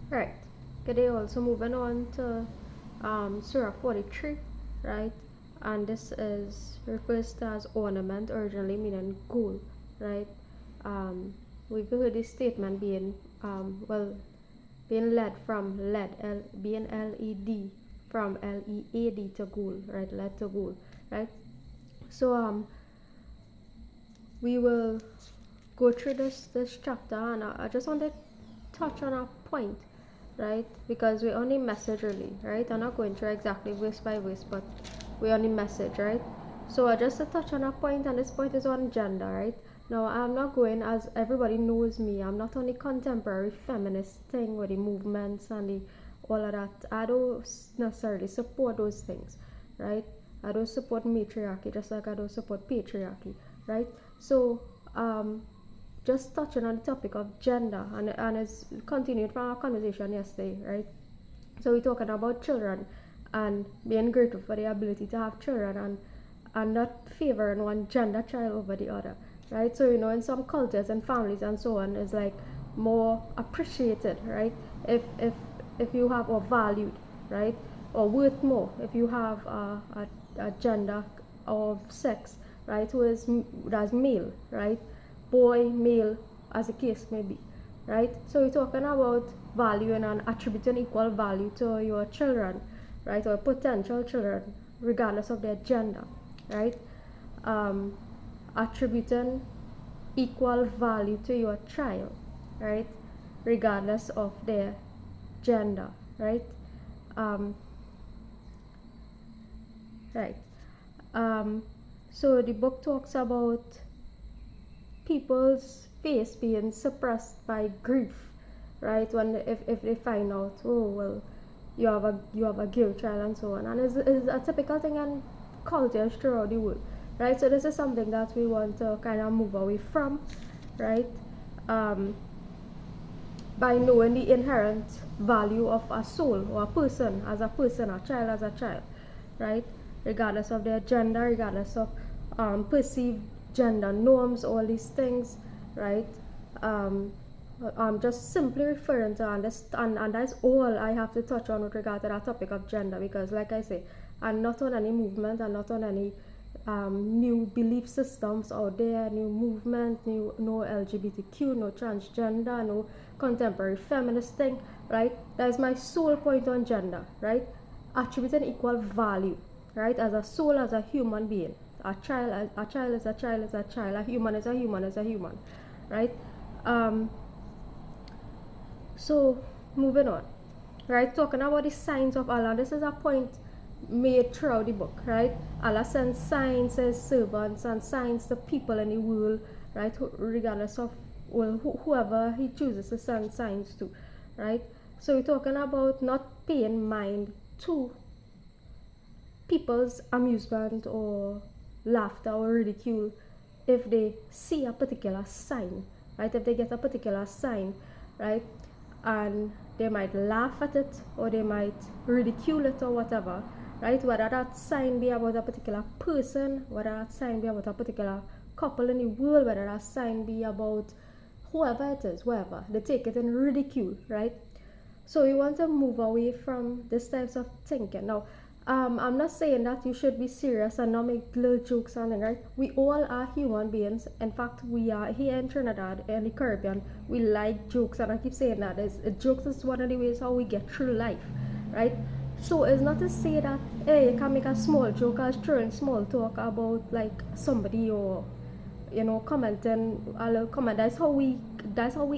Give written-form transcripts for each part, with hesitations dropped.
Right. Today also moving on to Surah 43, right? And this is refers to as ornament, originally meaning gold, right? Um, we've heard this statement being being led from lead, being LED from LEAD to gold, right? Lead to gold, right? So we will go through this chapter, and I just want to touch on a point, right? Because we're only message really, right? I'm not going through exactly verse by verse, but we're only message, right? So just to touch on a point, and this point is on gender, right? Now I'm not going, as everybody knows me, I'm not on the contemporary feminist thing with the movements and the all of that. I don't necessarily support those things, right? I don't support matriarchy just like I don't support patriarchy, right? So just touching on the topic of gender, and it's continued from our conversation yesterday, right? So we're talking about children and being grateful for the ability to have children, and not favoring one gender child over the other, right? So in some cultures and families and so on, is like more appreciated, right? If you have, or valued, right, or worth more if you have a gender of sex, right, who is that's male, right, boy, male, as the case may be, right? So we're talking about valuing and attributing equal value to your children, right, or potential children, regardless of their gender, right? Attributing equal value to your child, right, regardless of their gender, right? Right. So the book talks about people's face being suppressed by grief, right? When if they find out, oh well, you have a girl child and so on, and it's a typical thing in cultures throughout the world, right? So this is something that we want to kind of move away from, right? By knowing the inherent value of a soul or a person, a child as a child, right? Regardless of their gender, regardless of perceived gender norms, all these things, right? I'm just simply referring to understand, and that's all I have to touch on with regard to that topic of gender, because like I say, I'm not on any movement, I'm not on any new belief systems out there, new movement, no LGBTQ, no transgender, no contemporary feminist thing, right? That is my sole point on gender, right? Attributing equal value, right? As a soul, as a human being. A child is a child is a child. A human is a human, right? So moving on, right? Talking about the signs of Allah. This is a point made throughout the book, right? Allah sends signs as servants and signs to people in the world, right? Regardless of whoever He chooses to send signs to, right? So we're talking about not paying mind to people's amusement or laughter or ridicule if they see a particular sign, right? If they get a particular sign, right, and they might laugh at it or they might ridicule it or whatever, right? Whether that sign be about a particular person, whether that sign be about a particular couple in the world, whether that sign be about whoever it is, wherever, they take it in ridicule, right? So we want to move away from this types of thinking. Now, I'm not saying that you should be serious and not make little jokes on it, right? We all are human beings. In fact, we are here in Trinidad and the Caribbean. We like jokes, and I keep saying that jokes is one of the ways how we get through life, right? So it's not to say that hey, you can make a small joke or throwing small talk about like somebody, or commenting a little comment. That's how we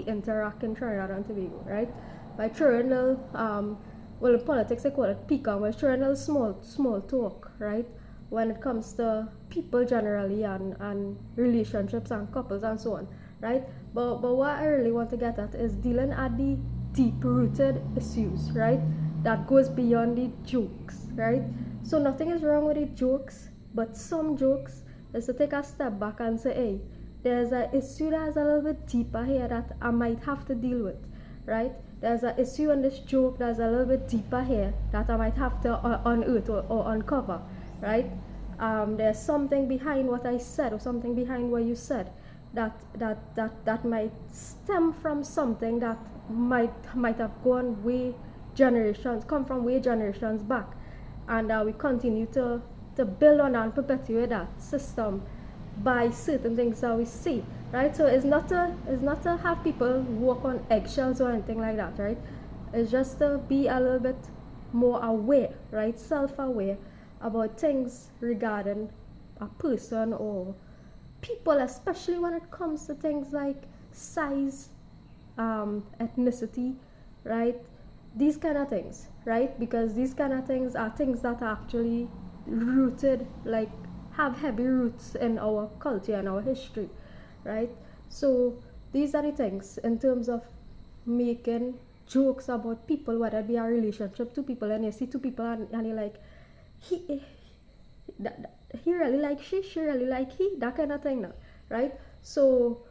interact in Trinidad and Tobago, right? By throwing a little well, in politics they call it pecan. We're throwing a little small talk, right? When it comes to people generally, and relationships and couples and so on, right? But what I really want to get at is dealing at the deep-rooted issues, right? That goes beyond the jokes, right? So nothing is wrong with the jokes, but some jokes is to take a step back and say, hey, there's an issue that's a little bit deeper here that I might have to deal with, right? There's an issue in this joke that's a little bit deeper here that I might have to unearth or uncover, right? There's something behind what I said or something behind what you said, that might stem from something that might have gone way generations, come from way generations back, and we continue to build on and perpetuate that system by certain things that we see, right? So it's not to have people walk on eggshells or anything like that, right? It's just to be a little bit more aware, right? Self-aware about things regarding a person or people, especially when it comes to things like size, ethnicity, right? These kind of things, right? Because these kind of things are things that are actually rooted, like have heavy roots in our culture and our history, right? So these are the things in terms of making jokes about people, whether it be a relationship, two people, and you see two people and you're like, he he really like she really like he, that kind of thing now, right? So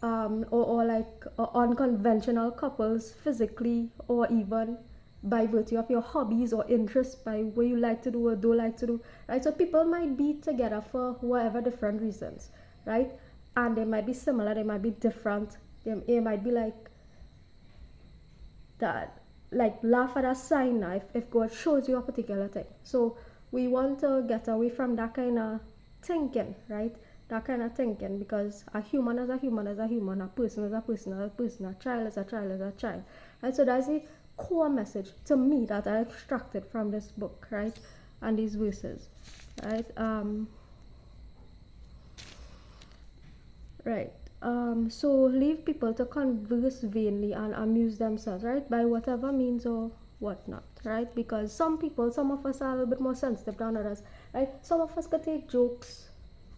or like unconventional couples physically, or even by virtue of your hobbies or interests, by what you like to do or don't like to do, right? So people might be together for whatever different reasons, right? And they might be similar, they might be different, they might be like that, like laugh at a sign now if God shows you a particular thing. So we want to get away from that kind of thinking, right? That kind of thinking, because a human is a human is a human, a person is a person is a person, a child is a child is a child, right? So that's the core message to me that I extracted from this book, right? And these verses, right? Right. So leave people to converse vainly and amuse themselves, right? By whatever means or whatnot, right? Because some of us are a little bit more sensitive than others, right? Some of us could take jokes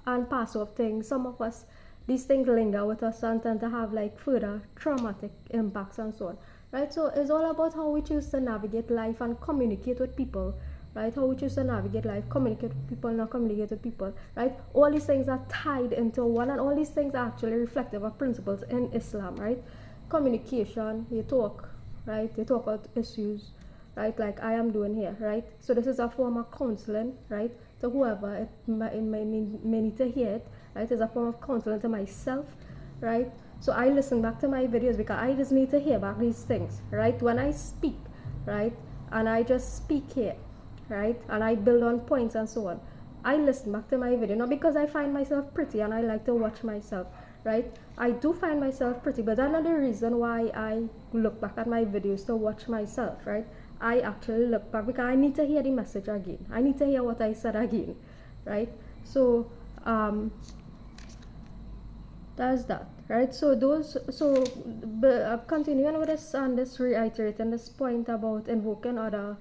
and pass off things. Some of us, these things linger with us and tend to have like further traumatic impacts and so on, right? So it's all about how we choose to navigate life and communicate with people, right? How we choose to navigate life, communicate with people, not communicate with people, right? All these things are tied into one, and all these things are actually reflective of principles in Islam, right? Communication, you talk, right? You talk about issues, right? Like I am doing here, right? So this is a form of counseling, right? To whoever it may need to hear it, right? It's a form of counseling to myself, right? So I listen back to my videos because I just need to hear back these things, right? When I speak, right? And I just speak here, right? And I build on points and so on. I listen back to my video, not because I find myself pretty and I like to watch myself, right? I do find myself pretty, but that's not the reason why I look back at my videos to watch myself, right? I actually look back because I need to hear the message again. I need to hear what I said again, right? So that's that, right? So continuing with this and this reiterating this point about invoking other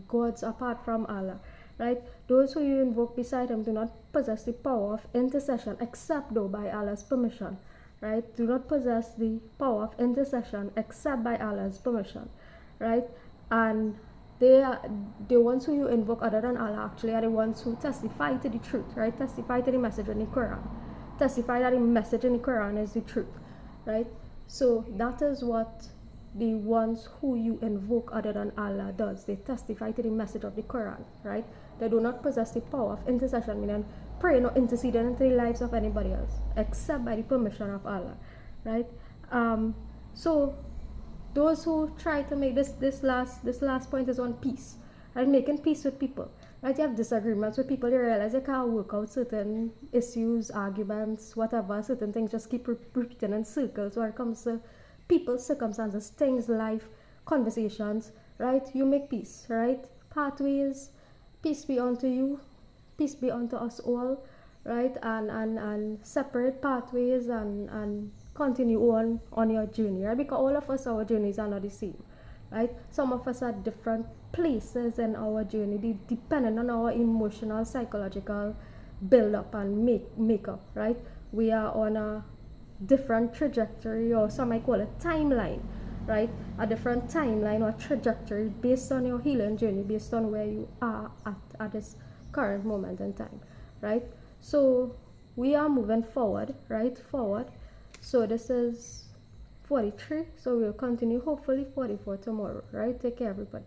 gods apart from Allah, right? Those who you invoke beside him do not possess the power of intercession except though by Allah's permission, right? Do not possess the power of intercession except by Allah's permission, right? And the ones who you invoke other than Allah actually are the ones who testify to the truth, right? Testify to the message in the Quran. Testify that the message in the Quran is the truth, right? So that is what the ones who you invoke other than Allah does. They testify to the message of the Quran, right? They do not possess the power of intercession, meaning praying or interceding into the lives of anybody else, except by the permission of Allah, right? So those who try to make this last point is on peace, right? Making peace with people, right? You have disagreements with people, you realize you can't work out certain issues, arguments, whatever, certain things just keep repeating in circles when it comes to people, circumstances, things, life, conversations, right? You make peace, right? Pathways, peace be unto you, peace be unto us all, right? And separate pathways and continue on your journey, right? Because all of us, our journeys are not the same, right? Some of us are different places in our journey, depending on our emotional, psychological build up and makeup, right? We are on a different trajectory, or some might call it timeline, right? A different timeline or trajectory based on your healing journey, based on where you are at this current moment in time, right? So we are moving forward, right? Forward. So this is 43, so we'll continue hopefully 44 tomorrow, right? Take care everybody.